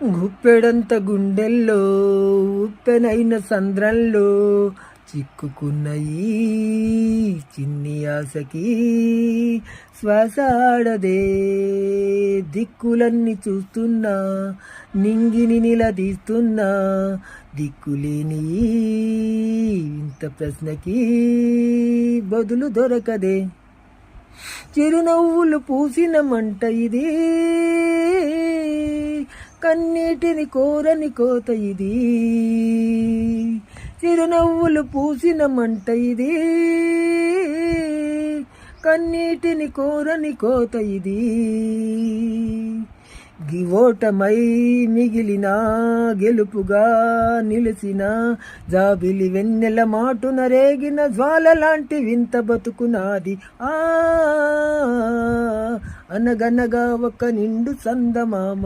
గుప్పెడంత గుండెల్లో ఉప్పెనైన సంద్రంలో చిక్కుకున్న ఈ చిన్ని ఆశకి శ్వాస ఆడదే. దిక్కులన్నీ చూస్తున్నా, నింగిని నిలదీస్తున్నా, దిక్కులేని ఇంత ప్రశ్నకి బదులు దొరకదే. చిరునవ్వులు పూసిన మంట ఇది, కన్నీటిని కోరని కోత ఇది. చిరునవ్వులు పూసిన మంట ఇది, కన్నీటిని కోరని కోత ఇది. ఓటమై మిగిలిన గెలుపుగా నిలిచిన జాబిలి వెన్నెల మాటున రేగిన జ్వాల లాంటి వింత బతుకునాది. అనగనగా ఒక నిండు చందమామ.